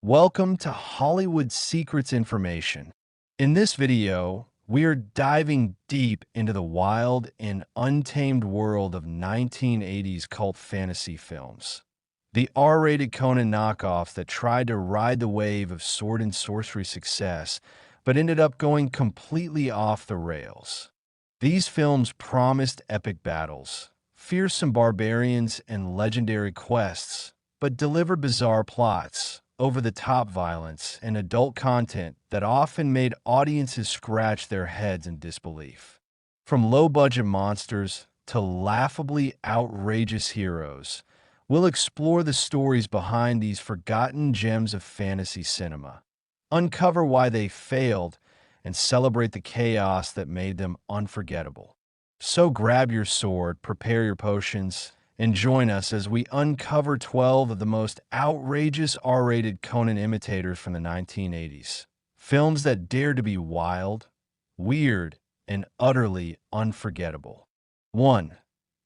Welcome to Hollywood Secrets Information. In this video, we are diving deep into the wild and untamed world of 1980s cult fantasy films. The R-rated Conan knockoffs that tried to ride the wave of sword and sorcery success, but ended up going completely off the rails. These films promised epic battles, fearsome barbarians, and legendary quests, but delivered bizarre plots, over-the-top violence, and adult content that often made audiences scratch their heads in disbelief. From low-budget monsters to laughably outrageous heroes, we'll explore the stories behind these forgotten gems of fantasy cinema, uncover why they failed, and celebrate the chaos that made them unforgettable. So grab your sword, prepare your potions, and join us as we uncover 12 of the most outrageous R-rated Conan imitators from the 1980s. Films that dare to be wild, weird, and utterly unforgettable. 1.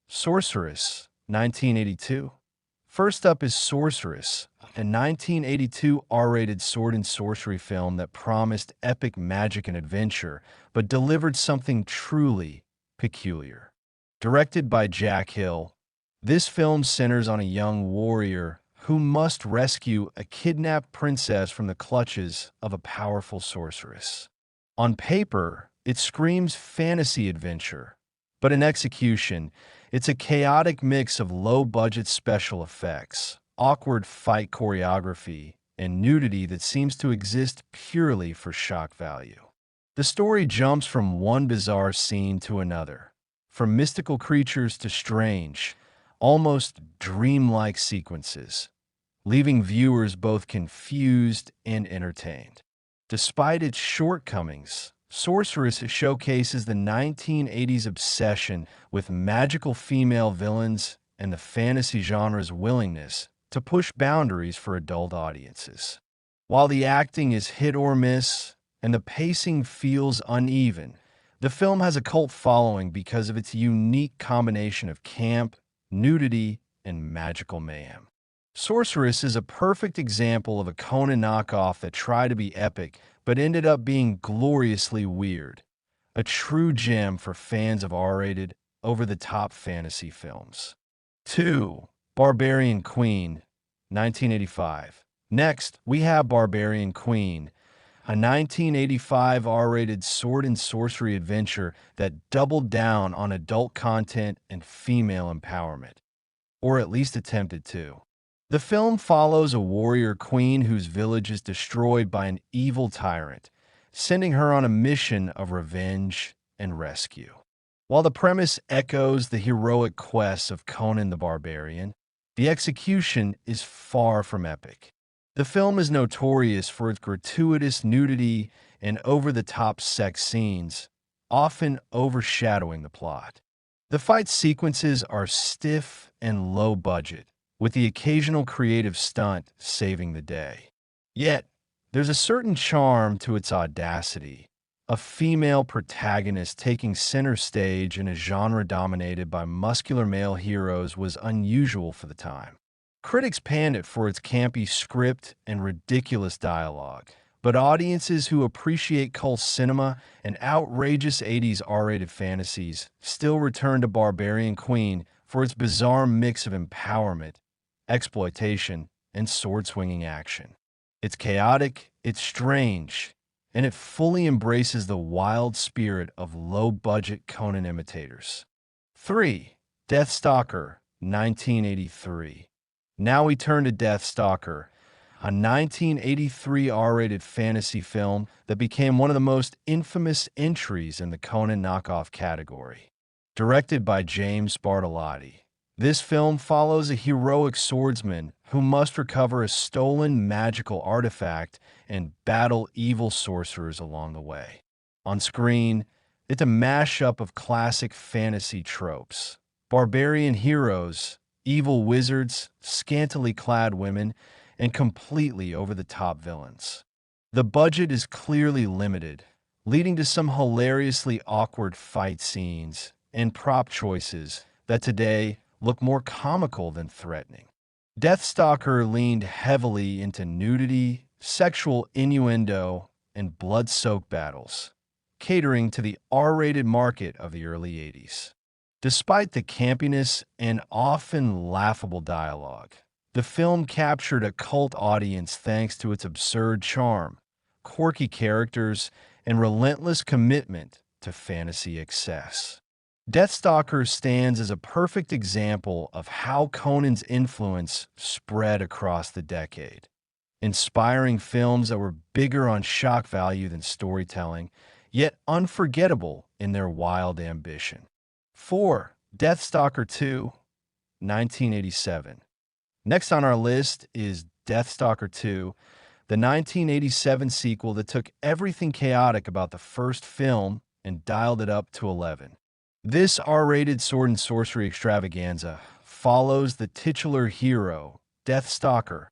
Sorceress, 1982. First up is Sorceress, a 1982 R-rated sword and sorcery film that promised epic magic and adventure, but delivered something truly peculiar. Directed by Jack Hill, this film centers on a young warrior who must rescue a kidnapped princess from the clutches of a powerful sorceress. On paper, it screams fantasy adventure, but in execution, it's a chaotic mix of low-budget special effects, awkward fight choreography, and nudity that seems to exist purely for shock value. The story jumps from one bizarre scene to another, from mystical creatures to strange, almost dreamlike sequences, leaving viewers both confused and entertained. Despite its shortcomings, Sorceress showcases the 1980s obsession with magical female villains and the fantasy genre's willingness to push boundaries for adult audiences. While the acting is hit or miss and the pacing feels uneven, the film has a cult following because of its unique combination of camp, nudity, and magical mayhem. Sorceress is a perfect example of a Conan knockoff that tried to be epic but ended up being gloriously weird, a true gem for fans of R-rated, over-the-top fantasy films. 2. Barbarian Queen, 1985. Next, we have Barbarian Queen, a 1985 R-rated sword and sorcery adventure that doubled down on adult content and female empowerment, or at least attempted to. The film follows a warrior queen whose village is destroyed by an evil tyrant, sending her on a mission of revenge and rescue. While the premise echoes the heroic quests of Conan the Barbarian, the execution is far from epic. The film is notorious for its gratuitous nudity and over-the-top sex scenes, often overshadowing the plot. The fight sequences are stiff and low-budget, with the occasional creative stunt saving the day. Yet, there's a certain charm to its audacity. A female protagonist taking center stage in a genre dominated by muscular male heroes was unusual for the time. Critics panned it for its campy script and ridiculous dialogue, but audiences who appreciate cult cinema and outrageous 80s R-rated fantasies still return to Barbarian Queen for its bizarre mix of empowerment, exploitation, and sword-swinging action. It's chaotic, it's strange, and it fully embraces the wild spirit of low-budget Conan imitators. 3. Deathstalker, 1983. Now we turn to Deathstalker, a 1983 R-rated fantasy film that became one of the most infamous entries in the Conan knockoff category. Directed by James Bartolotti, this film follows a heroic swordsman who must recover a stolen magical artifact and battle evil sorcerers along the way. On screen, it's a mashup of classic fantasy tropes: barbarian heroes, evil wizards, scantily clad women, and completely over-the-top villains. The budget is clearly limited, leading to some hilariously awkward fight scenes and prop choices that today look more comical than threatening. Deathstalker leaned heavily into nudity, sexual innuendo, and blood-soaked battles, catering to the R-rated market of the early 80s. Despite the campiness and often laughable dialogue, the film captured a cult audience thanks to its absurd charm, quirky characters, and relentless commitment to fantasy excess. Deathstalker stands as a perfect example of how Conan's influence spread across the decade, inspiring films that were bigger on shock value than storytelling, yet unforgettable in their wild ambition. 4. Deathstalker 2, 1987. Next on our list is Deathstalker 2, the 1987 sequel that took everything chaotic about the first film and dialed it up to 11. This R-rated sword and sorcery extravaganza follows the titular hero, Deathstalker,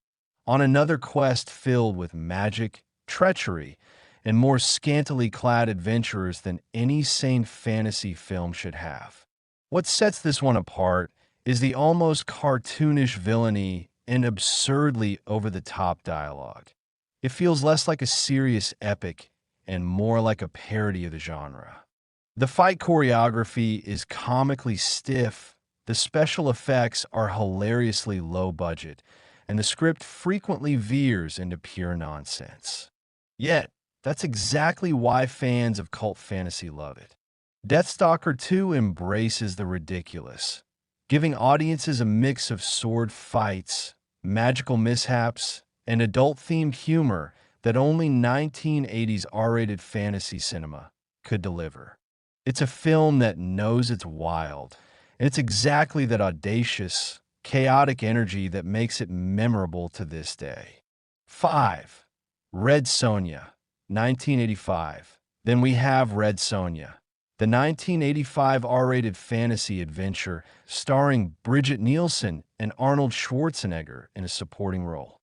on another quest filled with magic, treachery, and more scantily clad adventurers than any sane fantasy film should have. What sets this one apart is the almost cartoonish villainy and absurdly over-the-top dialogue. It feels less like a serious epic and more like a parody of the genre. The fight choreography is comically stiff, the special effects are hilariously low budget, and the script frequently veers into pure nonsense. Yet, that's exactly why fans of cult fantasy love it. Deathstalker 2 embraces the ridiculous, giving audiences a mix of sword fights, magical mishaps, and adult-themed humor that only 1980s R-rated fantasy cinema could deliver. It's a film that knows it's wild, and it's exactly that audacious, chaotic energy that makes it memorable to this day. 5. Red Sonja, 1985. Then we have Red Sonja, the 1985 R-rated fantasy adventure starring Brigitte Nielsen and Arnold Schwarzenegger in a supporting role.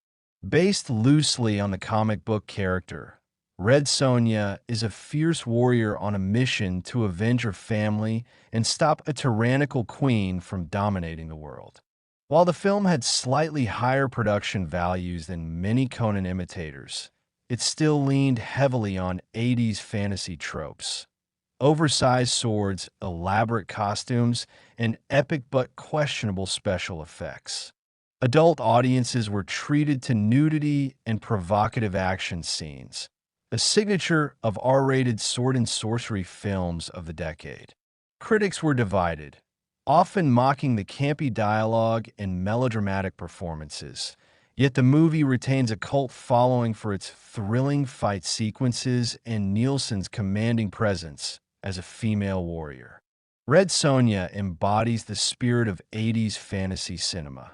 Based loosely on the comic book character, Red Sonja is a fierce warrior on a mission to avenge her family and stop a tyrannical queen from dominating the world. While the film had slightly higher production values than many Conan imitators, it still leaned heavily on 80s fantasy tropes. Oversized swords, elaborate costumes, and epic but questionable special effects. Adult audiences were treated to nudity and provocative action scenes, a signature of R-rated sword and sorcery films of the decade. Critics were divided, often mocking the campy dialogue and melodramatic performances, yet the movie retains a cult following for its thrilling fight sequences and Nielsen's commanding presence as a female warrior. Red Sonja embodies the spirit of 80s fantasy cinema.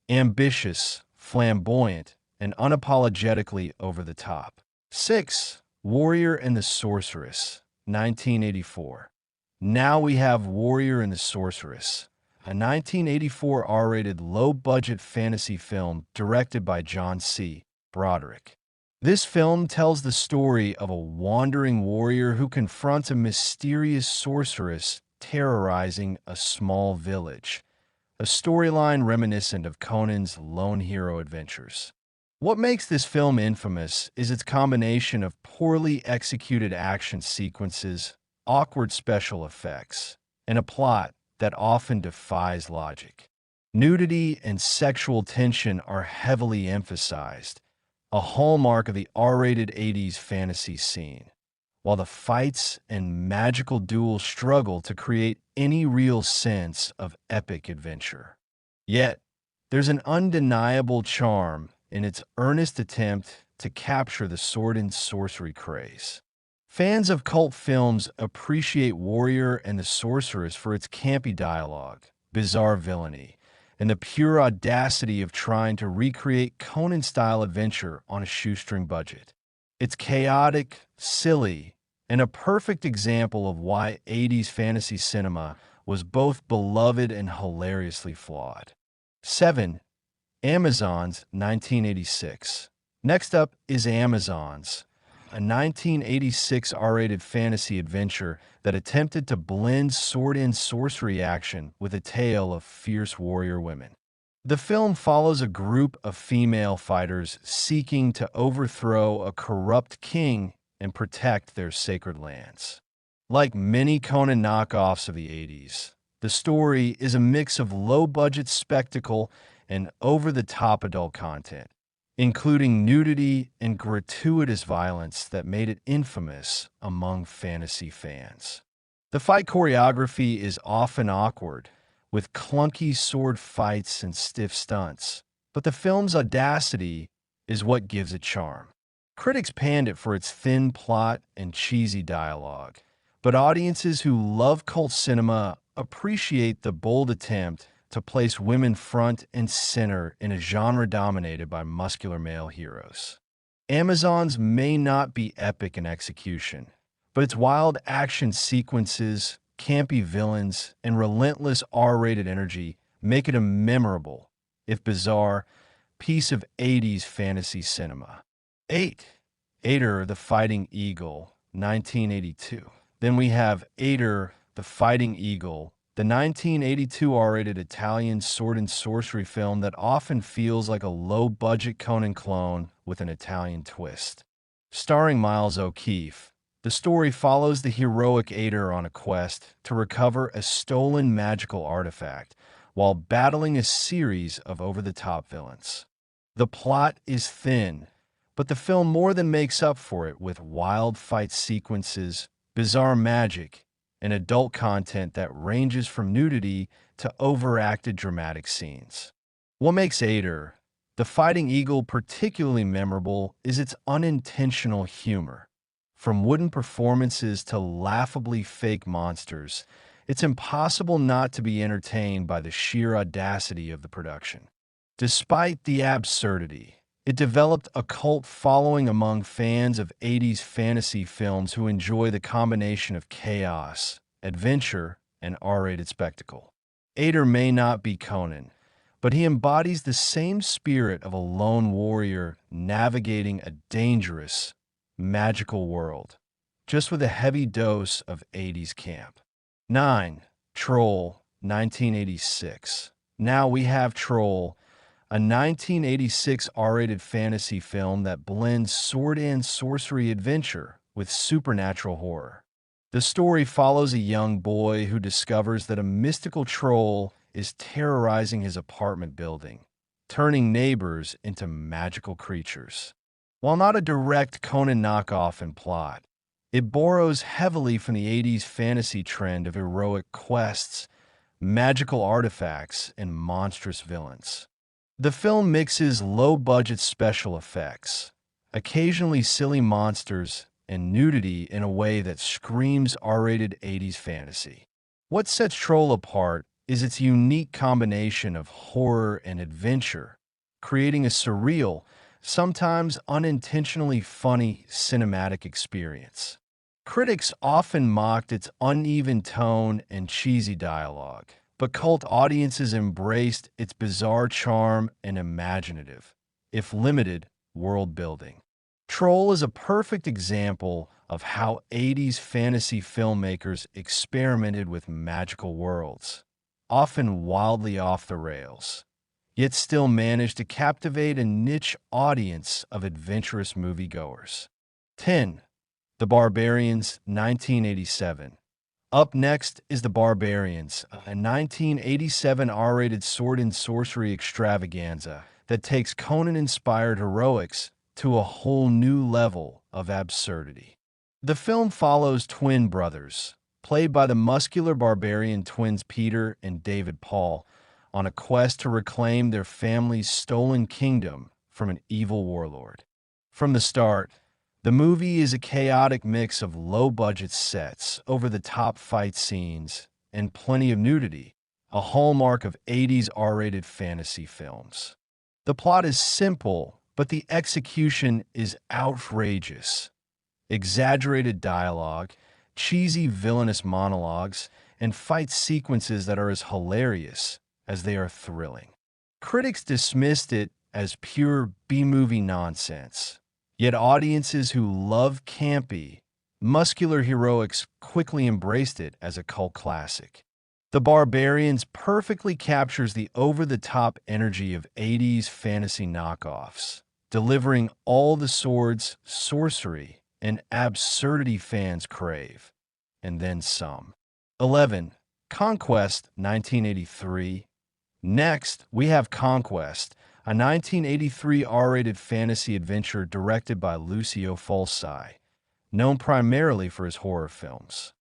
Ambitious, flamboyant, and unapologetically over the top. 6. Warrior and the Sorceress, 1984. Now we have Warrior and the Sorceress, a 1984 R-rated low-budget fantasy film directed by John C. Broderick. This film tells the story of a wandering warrior who confronts a mysterious sorceress terrorizing a small village, a storyline reminiscent of Conan's lone hero adventures. What makes this film infamous is its combination of poorly executed action sequences, awkward special effects, and a plot that often defies logic. Nudity and sexual tension are heavily emphasized, a hallmark of the R-rated 80s fantasy scene, while the fights and magical duels struggle to create any real sense of epic adventure. Yet, there's an undeniable charm in its earnest attempt to capture the sword and sorcery craze. Fans of cult films appreciate Warrior and the Sorceress for its campy dialogue, bizarre villainy, and the pure audacity of trying to recreate Conan-style adventure on a shoestring budget. It's chaotic, silly, and a perfect example of why 80s fantasy cinema was both beloved and hilariously flawed. 7. Amazons, 1986. Next up is Amazons, a 1986 R-rated fantasy adventure that attempted to blend sword and sorcery action with a tale of fierce warrior women. The film follows a group of female fighters seeking to overthrow a corrupt king and protect their sacred lands. Like many Conan knockoffs of the 80s, the story is a mix of low-budget spectacle and over-the-top adult content, including nudity and gratuitous violence that made it infamous among fantasy fans. The fight choreography is often awkward, with clunky sword fights and stiff stunts, but the film's audacity is what gives it charm. Critics panned it for its thin plot and cheesy dialogue, but audiences who love cult cinema appreciate the bold attempt to place women front and center in a genre dominated by muscular male heroes. Amazon's may not be epic in execution, but its wild action sequences, campy villains, and relentless R-rated energy make it a memorable, if bizarre, piece of 80s fantasy cinema. 8. Ator the Fighting Eagle, 1982. Then we have Ator the Fighting Eagle, the 1982 R-rated Italian sword-and-sorcery film that often feels like a low-budget Conan clone with an Italian twist. Starring Miles O'Keefe, the story follows the heroic Ator on a quest to recover a stolen magical artifact while battling a series of over-the-top villains. The plot is thin, but the film more than makes up for it with wild fight sequences, bizarre magic, and adult content that ranges from nudity to overacted dramatic scenes. What makes Ator, the Fighting Eagle, particularly memorable is its unintentional humor. From wooden performances to laughably fake monsters, it's impossible not to be entertained by the sheer audacity of the production. Despite the absurdity, it developed a cult following among fans of 80s fantasy films who enjoy the combination of chaos, adventure, and R-rated spectacle. Ator may not be Conan, but he embodies the same spirit of a lone warrior navigating a dangerous, magical world, just with a heavy dose of 80s camp. 9. Troll, 1986. Now we have Troll, a 1986 R-rated fantasy film that blends sword-and-sorcery adventure with supernatural horror. The story follows a young boy who discovers that a mystical troll is terrorizing his apartment building, turning neighbors into magical creatures. While not a direct Conan knockoff in plot, it borrows heavily from the 80s fantasy trend of heroic quests, magical artifacts, and monstrous villains. The film mixes low-budget special effects, occasionally silly monsters, and nudity in a way that screams R-rated 80s fantasy. What sets Troll apart is its unique combination of horror and adventure, creating a surreal, sometimes unintentionally funny cinematic experience. Critics often mocked its uneven tone and cheesy dialogue, but cult audiences embraced its bizarre charm and imaginative, if limited, world building. Troll is a perfect example of how 80s fantasy filmmakers experimented with magical worlds, often wildly off the rails, yet still managed to captivate a niche audience of adventurous moviegoers. 10. The Barbarians, 1987. Up next is The Barbarians, a 1987 R-rated sword-and-sorcery extravaganza that takes Conan-inspired heroics to a whole new level of absurdity. The film follows twin brothers, played by the muscular barbarian twins Peter and David Paul, on a quest to reclaim their family's stolen kingdom from an evil warlord. From the start, the movie is a chaotic mix of low-budget sets, over-the-top fight scenes, and plenty of nudity, a hallmark of 80s R-rated fantasy films. The plot is simple, but the execution is outrageous. Exaggerated dialogue, cheesy villainous monologues, and fight sequences that are as hilarious as they are thrilling. Critics dismissed it as pure B-movie nonsense, yet audiences who love campy, muscular heroics quickly embraced it as a cult classic. The Barbarians perfectly captures the over-the-top energy of 80s fantasy knockoffs, delivering all the swords, sorcery, and absurdity fans crave, and then some. 11. Conquest, 1983. Next, we have Conquest, a 1983 R-rated fantasy adventure directed by Lucio Fulci, known primarily for his horror films.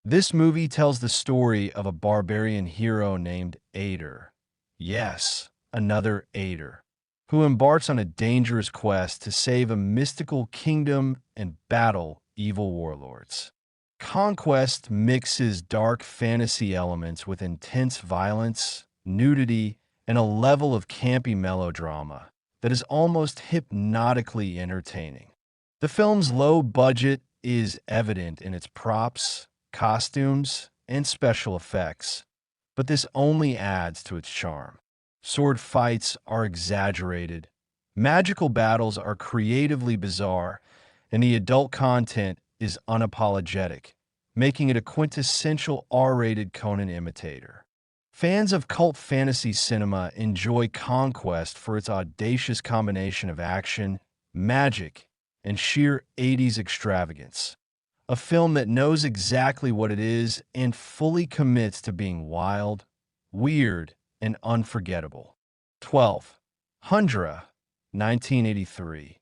This movie tells the story of a barbarian hero named Ator. Yes, another Ator, who embarks on a dangerous quest to save a mystical kingdom and battle evil warlords. Conquest mixes dark fantasy elements with intense violence, nudity, and a level of campy melodrama that is almost hypnotically entertaining. The film's low budget is evident in its props, costumes, and special effects, but this only adds to its charm. Sword fights are exaggerated, magical battles are creatively bizarre, and the adult content is unapologetic, making it a quintessential R-rated Conan imitator. Fans of cult fantasy cinema enjoy Conquest for its audacious combination of action, magic, and sheer 80s extravagance. A film that knows exactly what it is and fully commits to being wild, weird, and unforgettable. 12. Hundra, 1983.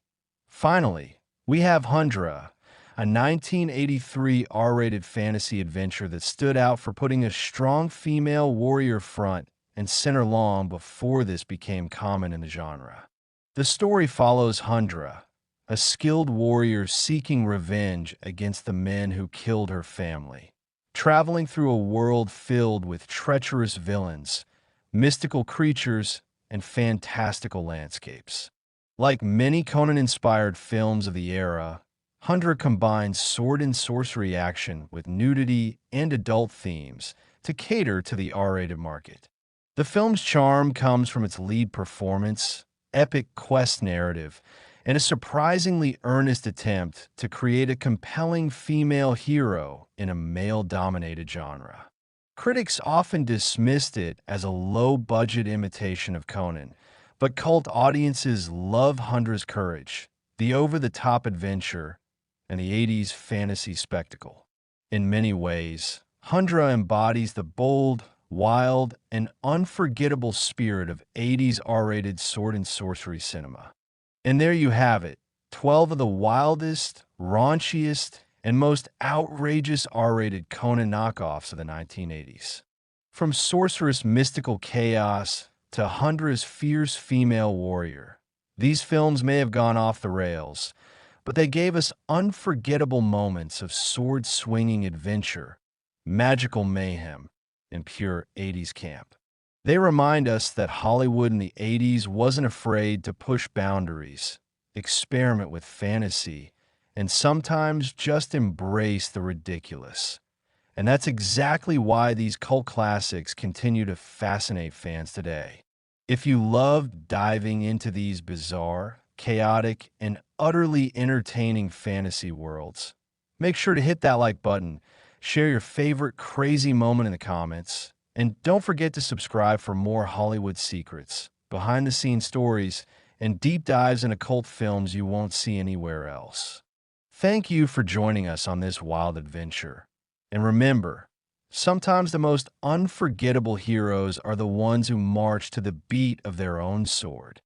Finally, we have Hundra, a 1983 R-rated fantasy adventure that stood out for putting a strong female warrior front and center long before this became common in the genre. The story follows Hundra, a skilled warrior seeking revenge against the men who killed her family, traveling through a world filled with treacherous villains, mystical creatures, and fantastical landscapes. Like many Conan-inspired films of the era, Hundra combines sword and sorcery action with nudity and adult themes to cater to the R-rated market. The film's charm comes from its lead performance, epic quest narrative, and a surprisingly earnest attempt to create a compelling female hero in a male-dominated genre. Critics often dismissed it as a low-budget imitation of Conan, but cult audiences love Hundra's courage, the over-the-top adventure, and the 80s fantasy spectacle. In many ways, Hundra embodies the bold, wild, and unforgettable spirit of 80s R-rated sword and sorcery cinema. And there you have it, 12 of the wildest, raunchiest, and most outrageous R-rated Conan knockoffs of the 1980s. From Sorceress' mystical chaos to Hundra's fierce female warrior, these films may have gone off the rails, but they gave us unforgettable moments of sword-swinging adventure, magical mayhem, and pure 80s camp. They remind us that Hollywood in the 80s wasn't afraid to push boundaries, experiment with fantasy, and sometimes just embrace the ridiculous. And that's exactly why these cult classics continue to fascinate fans today. If you love diving into these bizarre, chaotic, and utterly entertaining fantasy worlds, make sure to hit that like button, share your favorite crazy moment in the comments, and don't forget to subscribe for more Hollywood secrets, behind-the-scenes stories, and deep dives into cult films you won't see anywhere else. Thank you for joining us on this wild adventure. And remember, sometimes the most unforgettable heroes are the ones who march to the beat of their own sword.